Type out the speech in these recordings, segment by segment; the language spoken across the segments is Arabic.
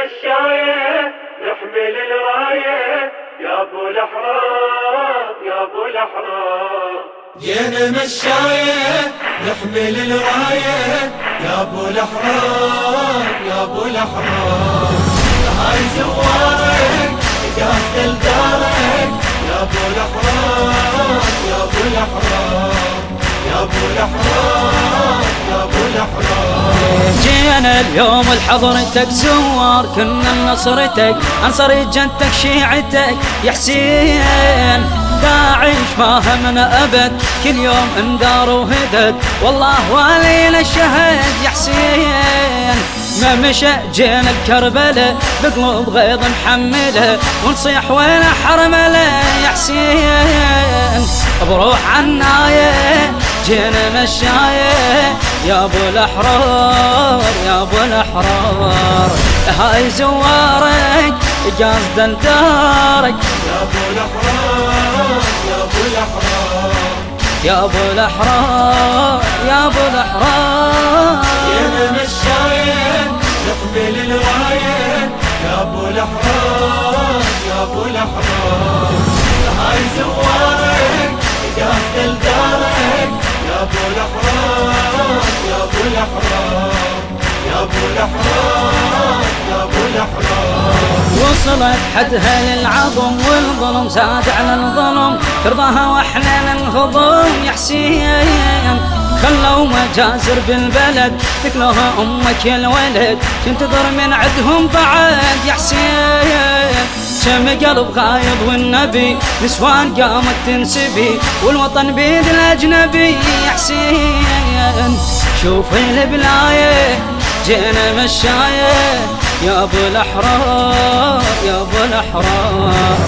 مشاية نحمل الراية يا ابو الاحرار يا ابو الاحرار. جينا مشاية نحمل الراية يا ابو الاحرار يا ابو الاحرار. هاي زوارك قاصد لدارك يا ابو الاحرار يا ابو الاحرار يا ابو الاحرار يا ابو الاحرار. جينا اليوم لحضرتك زوار كنا لنصرتك انصر جنتك شيعتك يا حسين. داعش ما همنا ابد كل يوم اندار وهدد والله والينا الشهد يا حسين. ما مشى جينا الكربلة بقلوب غيظ محمله ونصيح وين حرمله يا حسين. بروح عنايه جينا مشايه يا ابو الاحرار يا ابو الاحرار. هاي زوارك قاصد لدارك يا ابو الاحرار يا ابو الاحرار يا ابو الاحرار يا ابو الاحرار. جينا مشاية نحمل الراية يا ابو الاحرار يا ابو الاحرار. هاي زوارك قاصد لدارك يا ابو الاحرار يا ابو الاحرار يا ابو الاحرار يا ابو الاحرار. وصلت حدها للعظم والظلم زاد على الظلم ترضاها واحنا ننهضم يا حسين. خلوا مجازر بالبلد تكلوها امك يا الولد تنتظر من عندهم بعد يا حسين. شم قلب غايض والنبي نسوان قامت تنسبي والوطن بيد الاجنبي يا حسين. شوفي البلايه جينا مشايه يا ابو الاحرار يا ابو الاحرار.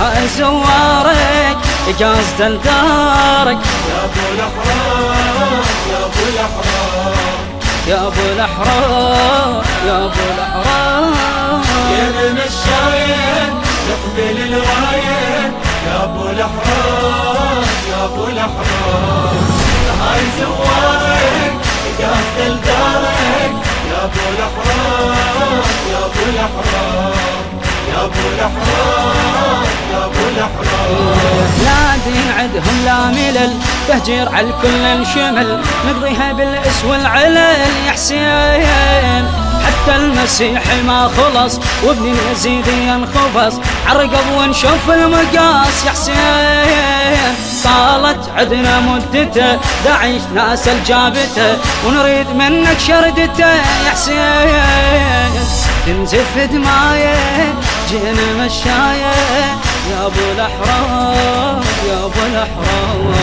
هاي زوارك قاصد لدارك يا ابو الاحرار يا ابو الاحرار يا ابو الاحرار يا ابو الاحرار. جينا مشاية نحمل الراية يا ابو الاحرار يا ابو الاحرار. هاي زوارك قاصد لدارك يا ابو الاحرار يا ابو الاحرار يا ابو الاحرار يا ابو الاحرار. لا دين عندهم لا ملل تهجير على الكل انشمل نقضيها بالاس والعلل يا حسين. حتى المسيح ما خلص وابن اليزيد ينخبص عالرقب ونشوف المقاس يا حسين. طالت عدنا مدته داعش ناس الجابته ونريد منك شردته يا حسين. تنزف دمايه جينا مشايه يا ابو الاحرار يا ابو الاحرار.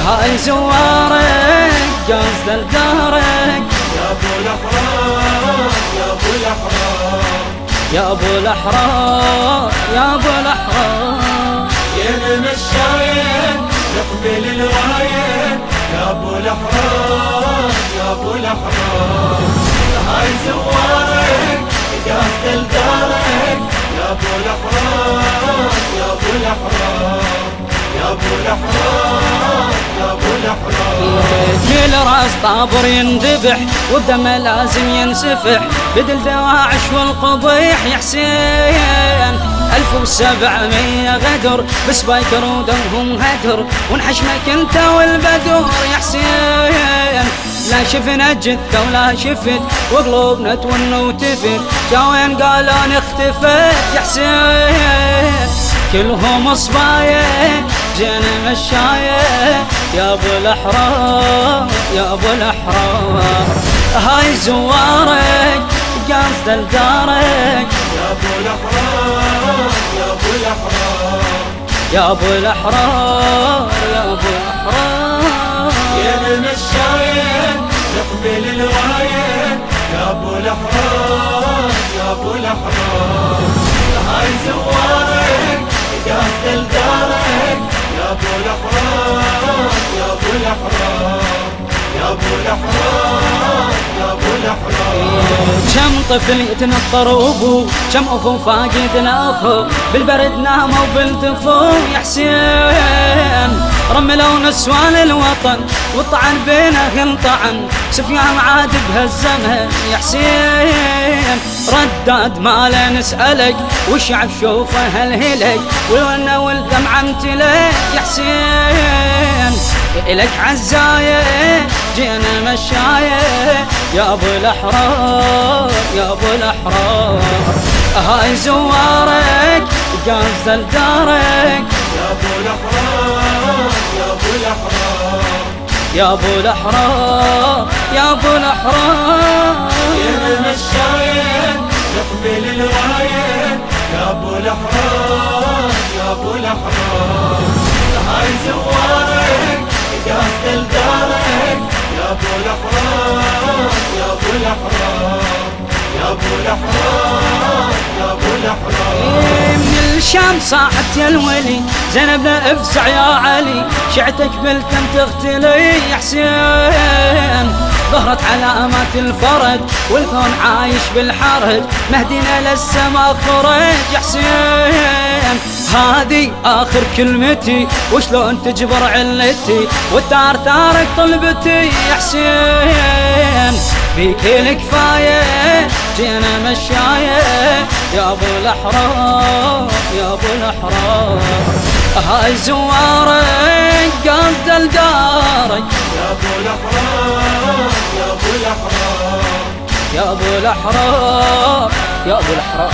هاي زوارك قاصد لدارك يا ابو الاحرار يا ابو الاحرار يا ابو الاحرار يا ابو الاحرار. جينا مشاية نحمل الراية يا ابو الاحرار يا ابو الاحرار. هاي زوارك قاصد لدارك يا ابو الاحرار يا ابو الاحرار يا ابو الاحرار يا ابو الاحرار. كل راس طابر ينذبح والدم لازم ينسفح بدل دواعش والقبيح يا حسين. 1700 غدر بس بايكر ودمهم هدر ونحشمك انت والبدر يا حسين. لا شفنا جثة ولا شفت وقلوبنا تون وتفت جاوين قالوا اختفت يا حسين. كلهم صبايا جينا مشاية يا ابو الاحرار يا ابو الاحرار. هاي زوارك قاصد لدارك يا ابو الاحرار يا ابو الاحرار يا ابو الاحرار يا ابو الاحرار. جينا مشاية نحمل الراية يا ابو الاحرار يا ابو الاحرار. هاي زوارك قاصد لدارك يا ابو الاحرار يا ابو الاحرار يا ابو الاحرار يا ابو الاحرار. كم طفل يتنطر وابوه كم اخو فاقد الاخو بالبرد ناموا بالدفو يا حسين. رملوا نسوان الوطن والطعن بينه انطعن سفيان عاد بهالزمن يا حسين. رد داد ماله نسألك والشعب شوفه هالهلك والونه والدمعة امتلك يا حسين إلك عزاية جينا مشاية يا ابو الاحرار يا ابو الاحرار هاي زوارك قاصد لدارك يا ابو الاحرار يا ابو الاحرار يا ابو الاحرار يا ابو الاحرار يا مشاية نحمل الراية يا ابو الاحرار يا ابو الاحرار هاي زوارك قاصد لدارك يا ابو الاحرار يا ابو الاحرار يا ابو الاحرار يا ابو الاحرار من الشام صاحت يا الولي زينب لا افزع يا علي شعتك بالتم تغتلي يا حسين ظهرت علامات الفرج والكون عايش بالحرج مهدينا للسما خرج يا حسين هذه آخر كلمتي وشلون تجبر علتي والتار تارك طلبتي يا حسين بيك الكفاية جينا مشاية يا ابو الاحرار يا ابو الاحرار هاي زوارك قاصد لدارك يا ابو الاحرار يا ابو الاحرار يا ابو الاحرار يا ابو الاحرار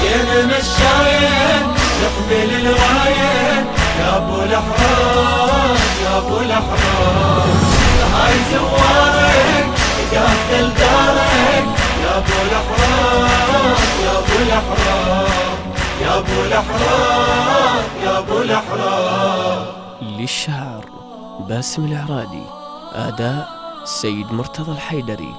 يا مشاية نحمل الراية يا ابو الاحرار يا ابو الاحرار هاي زوارك قاصد لدارك يا ابو الاحرار يا ابو الاحرار يا ابو الاحرار يا ابو الاحرار. للشعر باسم العرادي، أداء سيد مرتضى الحيدري.